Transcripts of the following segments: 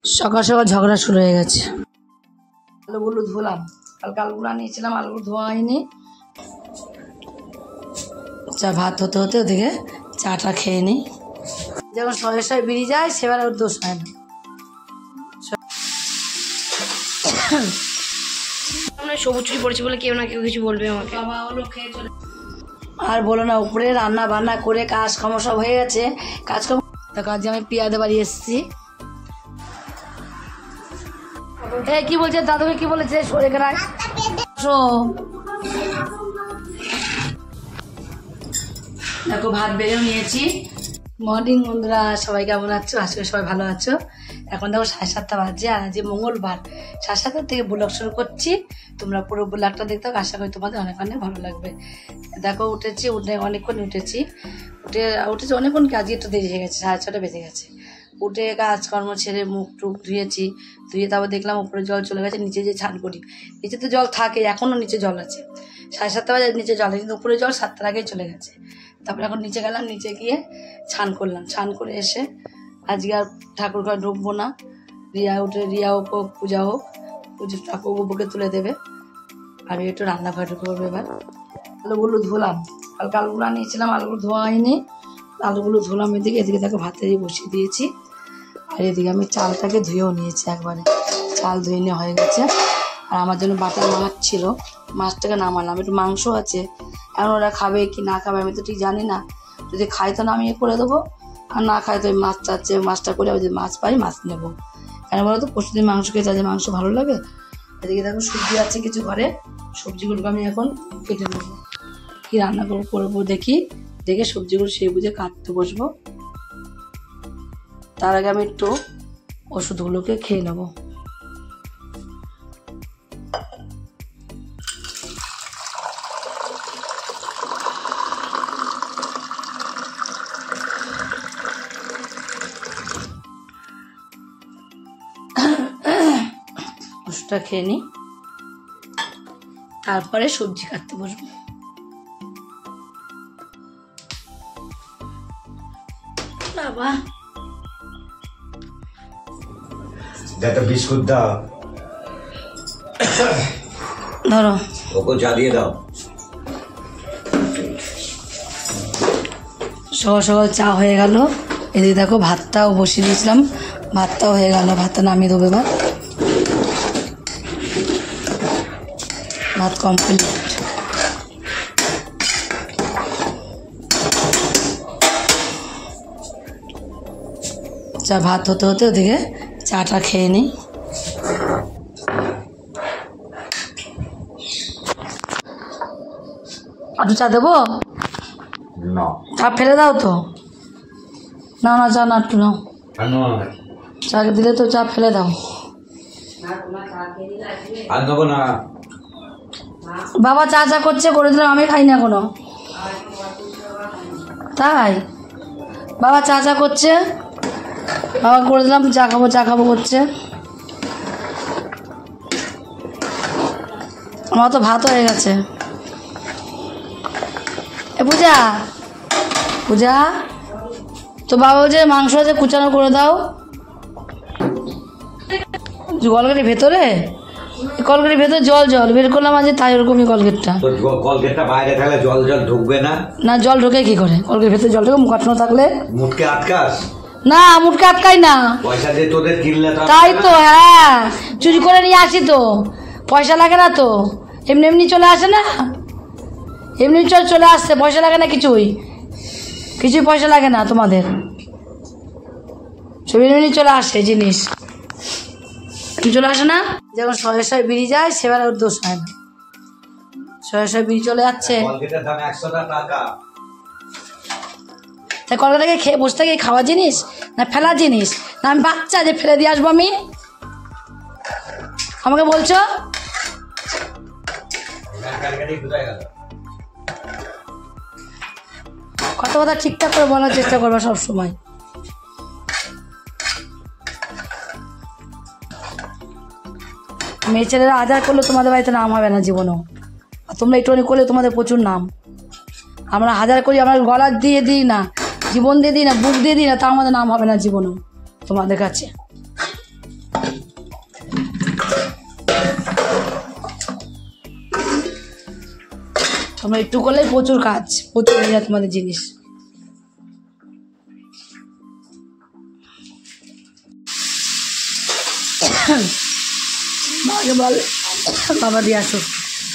সকাল সকাল ঝগড়া শুরু হয়ে গেছে। আলুগুলো ধুলাম, কালকে আলুগুলো নিয়েছিলাম, আলুগুলো ধোয়া হয়নি। চা ভাত হতে হতে ওদিকে চাটা খেয়ে নিই। যখন শয়ে শয়ে বেরিয়ে যায় সেবার ওর দোষ হয় না। সবুজ চুরি পড়েছে বলে কেউ না কেউ কিছু বলবে আমাকে। বাবা ওগুলো খেয়ে চলে আর বলো না, উপরে রান্না বান্না করে কাজকর্ম সব হয়ে গেছে। কাজকর্ম কাজে আমি পিয়াদে বাড়ি এসেছি। কি বলছে দাদুকে, কি বলেছে এখানে দেখো ভাত বেড়েও নিয়েছি। মর্নিং বন্ধুরা, সবাই কেমন আছো? আজকে সবাই ভালো আছো? এখন দেখো 7:30 বাজে, আর আজ মঙ্গলবার 7:30 থেকে ব্লগ শুরু করছি। তোমরা পুরো ব্লগটা দেখতে হবে, আশা করি তোমাদের অনেক অনেক ভালো লাগবে। দেখো উঠেছি, অনেকক্ষণ উঠেছি অনেকক্ষণ, কাজে একটু দেরি হয়ে গেছে, 6:30 বেজে গেছে। উঠে কাজকর্ম ছেড়ে মুখ টুক ধুয়ে তারপর দেখলাম উপরে জল চলে গেছে, নিচে যে স্নান করি। নিচে তো জল থাকে, এখনও নিচে জল আছে। 7:30 বাজে নিচে জল আছে, কিন্তু উপরে জল 7টার আগেই চলে গেছে। তারপরে এখন নিচে গেলাম, নিচে গিয়ে স্নান করলাম। স্নান করে এসে আজকে আর ঠাকুর ঘর ঢুকবো না। রিয়া হোক পূজা হোক, ঠাকুর বুকে তুলে দেবে। আমি একটু রান্নাঘর ঢুকে পড়বো এবার। আলুগুলো ধুলাম, কালকে আলুগুলো নিয়েছিলাম, আলুগুলো ধোয়া হয়নি। আলুগুলো ধুলাম এদিকে দেখো ভাতে বসিয়ে দিয়েছি। আর এদিকে আমি চালটাকে ধুয়েও নিয়েছি একবারে, চাল ধুয়ে নেওয়া হয়ে গেছে। আর আমার জন্য বাটার মাছ ছিল, মাছটাকে নামালাম। একটু মাংস আছে, এখন ওরা খাবে কি না খাবে আমি তো ঠিক জানি না। যদি খাই তো নামিয়ে করে দেবো, আর না খাই তো ওই মাছ চাচ্ছে, মাছটা করে যদি মাছ পাই মাছ নেবো। কেন বলো তো, পরশুদিন মাংস খেয়ে চাচ্ছে, মাংস ভালো লাগে। এদিকে দেখো সবজি আছে কিছু ঘরে, সবজিগুলোকে আমি এখন কেটে নেবো। কি রান্না করবো দেখে সবজিগুলো সেই বুঝে কাটতে বসবো। তার আগে আমি একটু ওষুধগুলোকে খেয়ে নেবো। ওষুধটা খেয়ে নিই, তারপরে সবজি কাটতে বসবো। বাবা একটা বিস্কুট দাও, ধরো ওকে চা দিয়ে দাও। সকাল সকাল চা হয়ে গেল। এদিকে দেখো ভাতটাও বসিয়ে দিয়েছিলাম, ভাতটাও হয়ে গেল। ভাতটা নামিয়ে দেবো এবার। ভাত কমপ্লিট। ভাত হতে হতে ওদিকে চাটা খেয়ে নিই। একটু চা দেবো? না, চা ফেলে দাও তো। না চা না, একটু নাও। চা দিলে তো চা ফেলে দাও। আর দেবো না। বাবা চা করছে, করে দিলাম, আমি খাই না কোনো। তাই বাবা চা করছে, বাবা করে দিলাম, চা খাবো করছে। আমার তো ভাত হয়ে গেছে। পূজা তো বাবা যে মাংস আছে কুচানো করে দাও। কলগেটের ভেতরে জল বের করলাম আজ, তাই ওরকমই কলগেটটা। বাইরে থাকলে জল ঢুকবে না। না জল ঢোকে কি করে? কলগেটের ভেতরে জল ঢোকে, মুখ আটকানো থাকলে। মুটকে আটকাস না, মুটকে আটকাই না। পয়সা দিয়ে তোদের কিনলে তাই তো, হ্যাঁ চুরি করে নিয়ে আসি তো, পয়সা লাগে না তো, এমনি চলে আসে না, এমনি চলে আসছে, পয়সা লাগে না, কিছুই পয়সা লাগে না তোমাদের, সব এমনি চলে আসে জিনিস, চলে আসে না। যখন শয়ে শয়ে বেরিয়ে যায় সেবার ওর দোষ হয় না। শয়ে শয়ে বেরিয়ে চলে যাচ্ছে, তাই কলকাতাকে খেয়ে বসে থাকে। খাওয়া জিনিস না ফেলা জিনিস? না আমি বাচ্চা যে ফেলে দিয়ে আসবো আমি? আমাকে বলছো কথা ঠিকঠাক করে বলার চেষ্টা করবো সব সময়। মেয়ে ছেলেরা আজার করলে তোমাদের বাড়িতে নাম হবে না জীবনেও, আর তোমরা একটুখানি করলে তোমাদের প্রচুর নাম। আমরা হাজার করি, আমরা গলা দিয়ে দিই না, জীবন দিয়ে দিই না, বুক দিয়ে দিই না, তা আমাদের নাম হবে না জীবনেও তোমাদের কাছে। তোমরা একটু করলেই প্রচুর কাজ, প্রচুর হয়ে যায় তোমাদের জিনিস। বাবাকে বল বাবা দিয়ে আসো।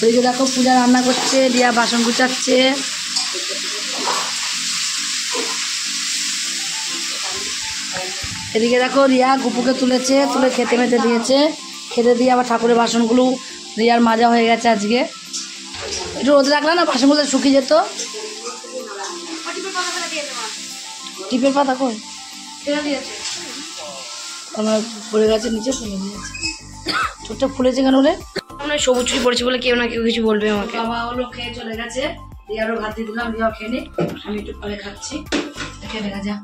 ওইদিকে দেখো পূজা রান্না করছে, রিয়া বাসন গুছাচ্ছে। এদিকে দেখো রিয়া গুপুকে তুলেছে, তুলে খেতে মেতে দিয়েছে, খেতে দিয়ে আবার ঠাকুরের বাসনগুলো রিয়ার মাজা হয়ে গেছে আজকে। একটু রোদে রাখলে না বাসনগুলো শুকিয়ে যেত। টিপের পাতা কই আমার পড়ে গেছে নিচে, ফেলে দিয়েছে। ঠোঁটটা ফুলেছে কেন রে? আমরা সবুজ চুরি পড়েছে বলে কেউ না কেউ কিছু বলবে আমাকে। বাবা হলো খেয়ে চলে গেছে, রিয়ারও ভাত দিয়ে দিলাম, রিয়াও খেয়ে নি, আমি একটু পরে খাচ্ছি। খেয়ে দেখা যা।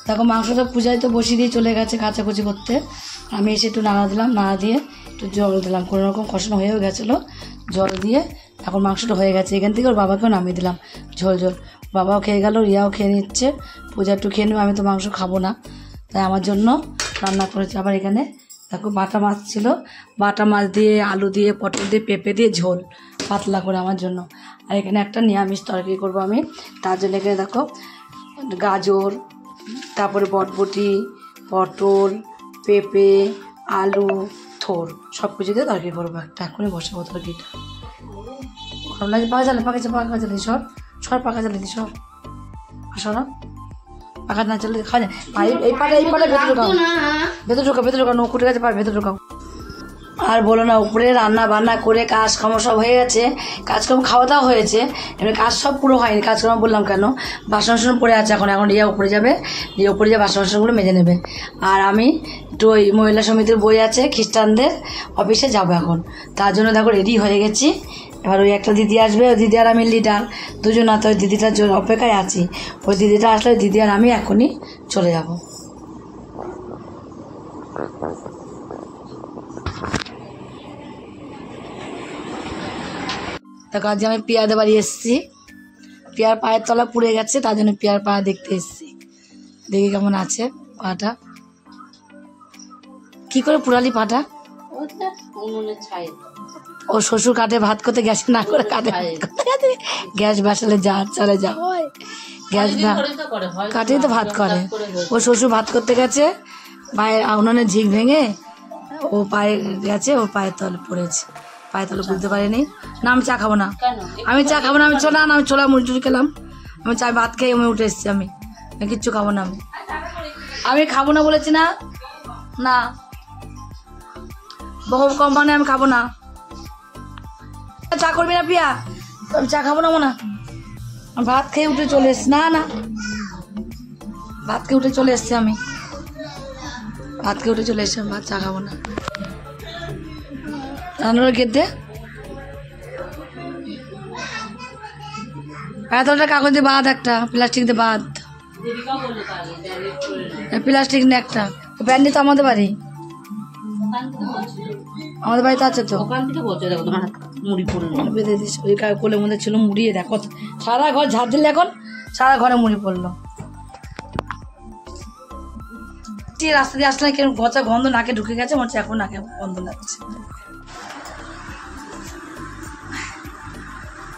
দেখো মাংসটা পূজায় তো বসিয়ে দিয়ে চলে গেছে কাচাকুচি করতে। আমি এসে একটু নাড়া দিলাম, নাড়া দিয়ে একটু জল দিলাম, কোনো রকম কষানো হয়েও গেছিলো, জল দিয়ে এখন মাংসটা হয়ে গেছে। এখান থেকে ওর বাবাকেও নামিয়ে দিলাম ঝোল ঝোল। বাবাও খেয়ে গেল, রিয়াও খেয়ে নিচ্ছে, পূজা একটু খেয়ে নেবে, আমি তো মাংস খাবো না, তাই আমার জন্য রান্না করেছি। আবার এখানে দেখো বাটা মাছ ছিল, বাটা মাছ দিয়ে আলু দিয়ে পটল দিয়ে পেঁপে দিয়ে ঝোল পাতলা করে আমার জন্য। আর এখানে একটা নিরামিষ তরকারি করবো আমি, তার জন্য এখানে দেখো গাজর, তারপরে বটবটি, পটল, পেঁপে, আলু, থোর সব কিছু দিয়ে তরকারি করবো একটা। এখনই বসাবো তরকারিটা। গরম লাগে, পাকা জ্বালে সর সর, পাকা জ্বালে দি সর, সর পাকা না চলে খাওয়া যায়। এই পাটা ভেতর ঢোকাও নৌকুটের কাছে পার ভেতর ঢোকাও। আর বলো না, উপরে রান্না বান্না করে কাজকর্ম সব হয়ে গেছে, কাজকর্ম খাওয়া দাওয়া হয়েছে, এবার কাজ সব পুরো হয়নি। কাজকর্ম বললাম কেন, বাসন পড়ে আছে এখন রিয়া উপরে যাবে, রিয়া উপরে যাবে বাসনগুলো মেজে নেবে। আর আমি একটু ওই মহিলা সমিতির বই আছে খ্রিস্টানদের অফিসে যাব এখন, তার জন্য দেখো রেডি হয়ে গেছি। এবার ওই একটা দিদি আসবে, ওই দিদি আর আমি লিডার দুজন, তো ওই দিদিটার জন্য অপেক্ষায় আছি। ওই দিদিটা আসলে দিদি আর আমি এখনই চলে যাব। দেখো আজকে আমি পিয়াদের বাড়ি এসেছি, পিয়ার পায়ের তলা পুড়ে গেছে, তার জন্য পিয়ার পা দেখতে এসেছি, দেখি কেমন আছে পাটা। কি করে পুরালি পাটা? ও শ্বশুর কাটে ভাত করতে, গ্যাসে না করে কাটে, গ্যাস বাসালে যা চলে যা হয়, গ্যাস না কাটেই তো ভাত করে। ও শ্বশুর ভাত করতে গেছে, পায়ের উনুনে ঝিক ভেঙে ও পায়ে গেছে, ওর পায়ের তলে পড়েছে, পায়ে তলে বুঝতে পারিনি। না আমি চা খাবো না, আমি চা খাবো না, আমি ছোলা মুড়ি টুড়ি খেলাম, আমি চা ভাত খেয়ে আমি উঠে এসেছি, আমি কিচ্ছু খাবো না, আমি খাবো না বলেছি না, না বহু কম মানে আমি খাবো না। চা করবি না পিয়া? আমি চা খাবো না মনে, ভাত খেয়ে উঠে চলে এসছি। না না ভাত খেয়ে উঠে চলে এসছি, আমি ভাত খেয়ে উঠে চলে এসছি, ভাত চা খাবো না। রান্নার গেট দে, এতটা কাগজ দিয়ে বাদ, একটা প্লাস্টিক দিয়ে বাদ, প্লাস্টিক নিয়ে একটা ব্যান্ডি তো আমাদের বাড়ি, আমাদের বাড়িতে আছে তো, বেঁধে দিস ওই কোলের মধ্যে ছিল, মুড়িয়ে দেখো সারা ঘর ঝাড় দিলে, এখন সারা ঘরে মুড়ি পড়লো। রাস্তা দিয়ে আসলে কেন গচা গন্ধ নাকে ঢুকে গেছে, মনে হচ্ছে এখন নাকে গন্ধ লাগছে।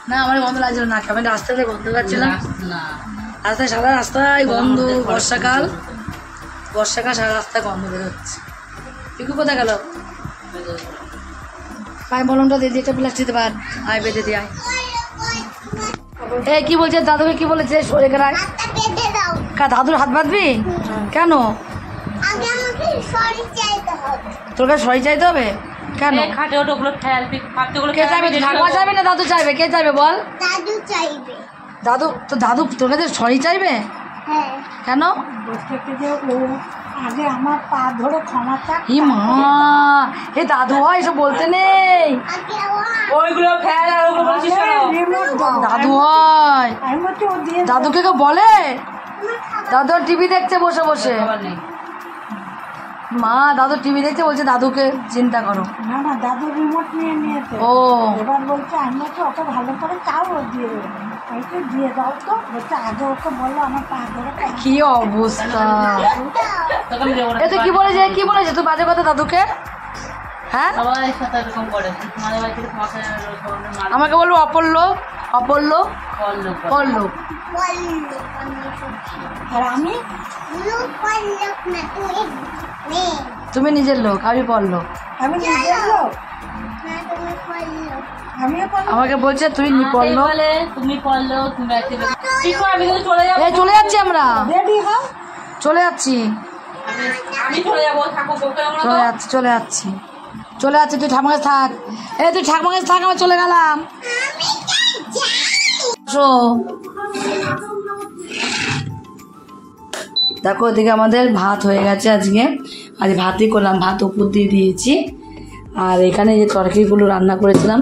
না আমার গন্ধ লাগছিল নাকে, আমি রাস্তাতে গন্ধ পাচ্ছিলাম, রাস্তায় সারা রাস্তায় গন্ধ, বর্ষাকাল সারা রাস্তায় গন্ধ বেরোচ্ছে। পিকু কোথায় গেল? পায়ে মলমটা দিয়ে দিয়েছে, প্লাস্টিক বাদ, আয় বেঁধে দিয়ে আয়। এই কি বলছে দাদুকে, কি বলেছে সরে গেলায়? দাদুর হাত বাঁধবি কেন? তোর কাছে সরি চাইতে হবে কেন? কে চাইবে? ঠাকুমা চাইবে না দাদু চাইবে? কে চাইবে বল? দাদু তো, দাদু তোর কাছে সরি চাইবে কেন? আগে আমার পা ধরে ক্ষমা চাক। ই মা, এ দাদু হয় এসব বলতে নেই, ওইগুলো ফেল আর ওগুলো বলছিস দাদু হয়, দাদুকে কেউ বলে? দাদু টিভি দেখছে বসে বসে, মা দাদু টিভি দেখছে, বলছে দাদুকে চিন্তা করো। না না, দাদু রিমোট নিয়ে নিয়েছে, ও এবার বলছে আমি তো ওকে ভালো করে চাও দিয়ে দেবো, ওকে দিয়ে দাও তো, বলছে আগে ওকে বললো আমার পা ধরে। কি অবস্থা! এ তো কি বলেছে তুই বাজে কথা দাদুকে? হ্যাঁ সবাই সাথে এরকম করে তোমাদের বাড়ি থেকে তোমাকে আমাকে বলবো অপল্ল অপল্ল পল্লব। আর আমি তুমি নিজের লোক, আমি পল্লব। আমি নিজের লোক, আমিও পল্লব। আমাকে বলছে তুই পল্লব। বলে তুমি পড়লো তুমি বাড়িতে ঠিক করে আমি কিন্তু চলে যাবো। এই চলে যাচ্ছি আমরা, রেডি হও। চলে যাচ্ছি আমি চলে যাবো, থাকো বউকে আমরা চলে যাচ্ছি চলে যাচ্ছি চলে যাচ্ছি। তুই ঠাকুমার কাছে থাক, এই তুই ঠাকুমার কাছে থাক, আমরা চলে গেলাম। দেখো ওদিকে আমাদের ভাত হয়ে গেছে। আজকে ভাতই করলাম, ভাত উপর দিয়ে দিয়েছি। আর এখানে যে তরকারিগুলো রান্না করেছিলাম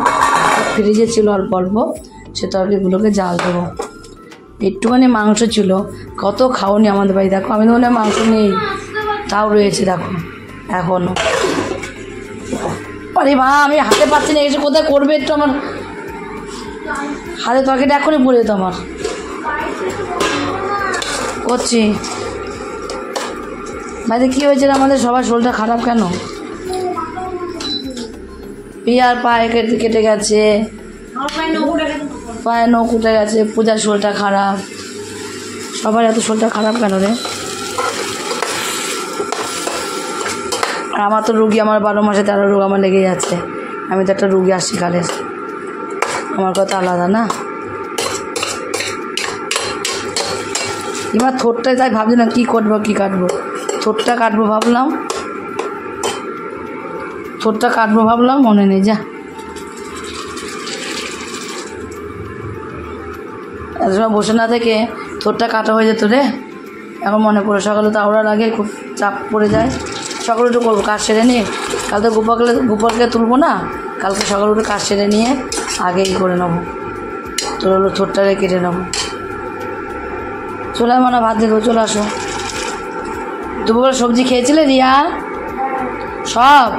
ফ্রিজে ছিল অল্প অল্প, সে তরকারিগুলোকে জাল দেবো। একটুখানি মাংস ছিল, কত খাওনি আমাদের বাড়ি। দেখো আমি তো মনে হয় মাংস নেই, তাও রয়েছে দেখো এখনো। আরে মা আমি হাতে পাচ্ছি না, এসে কোথায় করবে একটু, আমার হাতে তরকারিটা এখনই পড়ে যেত আমার। করছি বাড়িতে কী হয়েছে আমাদের সবার শরীরটা খারাপ কেন? পিয়ার পায়ে কেটে গেছে, পায়ে নখ উঠে গেছে, পূজার শরীরটা খারাপ, সবার এত শরীরটা খারাপ কেন রে? আর আমার তো রুগী, আমার 12 মাসে 13 রোগ আমার লেগে যাচ্ছে। আমি তো একটা রুগী আসছি কালের, আমার কথা আলাদা না। এবার ঠোঁটটাই তাই ভাবছি না কী করবো কী কাটবো। ঠোঁটটা কাটবো ভাবলাম, ঠোঁটটা কাটবো ভাবলাম, মনে নেই। যা এত সময় বসে না থেকে ঠোঁটটা কাটা হয়ে যেত রে, এখন মনে পড়ে। সকালে তো আওড়ার আগে খুব চাপ পড়ে যায়। সকালে উঠে করবো, কাজ সেরে নিয়ে, কাল তো গোপালকে তুলবো না, কালকে সকালে উঠে কাজ সেরে নিয়ে আগেই করে নেবো। তোর হলো ঠোঁটটারে কেটে নেবো। চলে মানে ভাত দিয়ে দেবো, চলে আসো। দুপুরবেলা সবজি খেয়েছিলে রিয়া? সব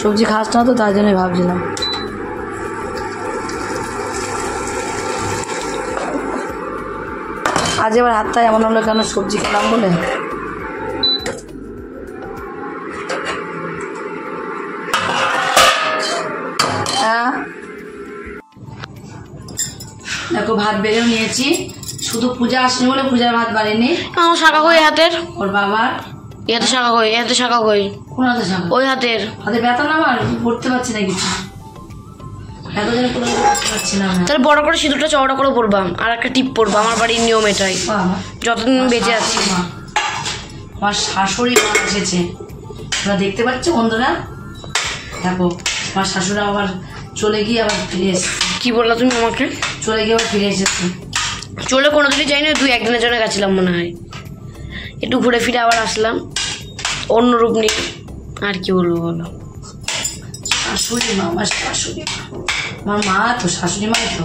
সবজি খাস না তো, তাই জন্যই ভাবছিলাম। আজ এবার হাতটা এমন হলো কেন, সবজি খেলাম বলে। হ্যাঁ দেখো ভাত বেড়েও নিয়েছি, শুধু পূজা আসেনি বলে পূজার ভাত বাড়িনি। আমার শাখা কই হাতের, ওর বাবার এতে শাখা কই, এতে শাখা কই, কোন হাতে শাখা? ওই হাতের। হাতে ব্যথা না, আমার পড়তে পারছি না কিছু, এতদিন কোনো পড়তে পারছি না। তাহলে বড় করে সিঁদুরটা চওড়া করে পরবাম, আর একটা টিপ পরবা, আমার বাড়ির নিয়ম এটাই, যতদিন বেঁচে আছি। আমার শাশুড়ি মা এসেছে, তোমরা দেখতে পাচ্ছ বন্ধুরা, দেখো আমার শাশুড়ি আবার চলে গিয়ে আবার ফিরে এসেছে। কি বললা তুমি আমাকে? চলে গিয়ে আবার ফিরে এসেছে। চলে কোনোদিনই যাই না, 2-1 দিনের জন্য গেছিলাম মনে হয়, একটু ঘুরে ফিরে আবার আসলাম অন্য রূপ নিয়ে। আর কি বলবো বলো? শাশুড়ি মা, আমার শাশুড়ি মা, আমার মা তো শাশুড়ি মাই তো।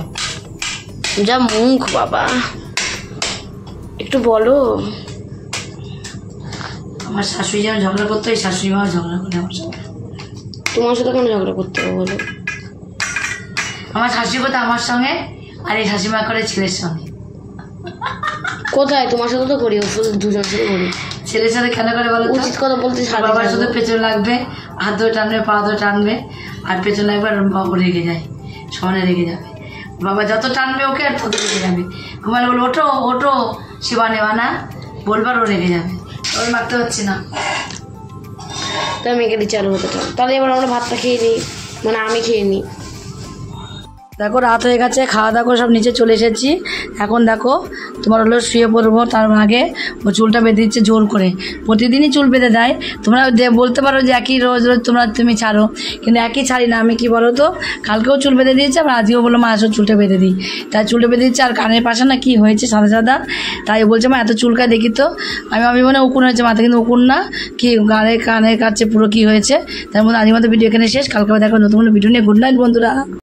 যা মুখ বাবা, একটু বলো। আমার শাশুড়ি যেমন ঝগড়া করতো, এই শাশুড়ি মাও ঝগড়া করে আমার সাথে। তোমার সাথে কেন ঝগড়া করতে হবে বলো? আমার শাশুড়ি করতো আমার সঙ্গে, আর এই শাশুড়িমা করে ছেলের সঙ্গে। কোথায়? তোমার সাথে তো করি, ওর সাথে দুজন সাথে করি। ছেলের সাথে কেন করে বলো? উচিত কথা বলতে বাবার শুধু পেছনে লাগবে, হাত ধরে টানবে, পা ধরে টানবে, আর পেছনে লাগবে, আর বাবা রেগে যায়, সমানে রেগে যাবে। বাবা যত টানবে ওকে আর তত রেগে যাবে। আমার বলবো ওঠো ওঠো, সেবা নেওয়া না বলবার, ও রেগে যাবে। ওর মারতে হচ্ছে না। তাই মেয়েকে দিয়ে চালু হতে চাও। তাহলে এবার আমরা ভাতটা খেয়ে নিই, মানে আমি খেয়ে নিই। দেখো রাত হয়ে গেছে, খাওয়া দাওয়া করে সব নিচে চলে এসেছি। এখন দেখো তোমার হলো শুয়ে পড়বো, তার আগে ও চুলটা বেঁধে দিচ্ছে জোর করে। প্রতিদিনই চুল বেঁধে দেয়। তোমরা বলতে পারো যে একই রোজ রোজ তুমি ছাড়ো, কিন্তু একই ছাড়ি না আমি। কি বলো তো, কালকেও চুল বেঁধে দিয়েছে, আবার আজকেও বললো মা আসো চুলটা বেঁধে দিই। তাই চুলটা বেঁধে দিচ্ছে। আর কানের পাশে না কি হয়েছে সাদা সাদা, তাই বলছে মা এত চুলকায় দেখি তো। আমি মনে উকুন হয়েছে মাথা, কিন্তু উকুন না, কি কানের কাছে পুরো কি হয়েছে। তার মধ্যে আজকের মতো ভিডিও এখানে শেষ। কালকে দেখো নতুন কোনো ভিডিও নিয়ে। গুড নাইট বন্ধুরা।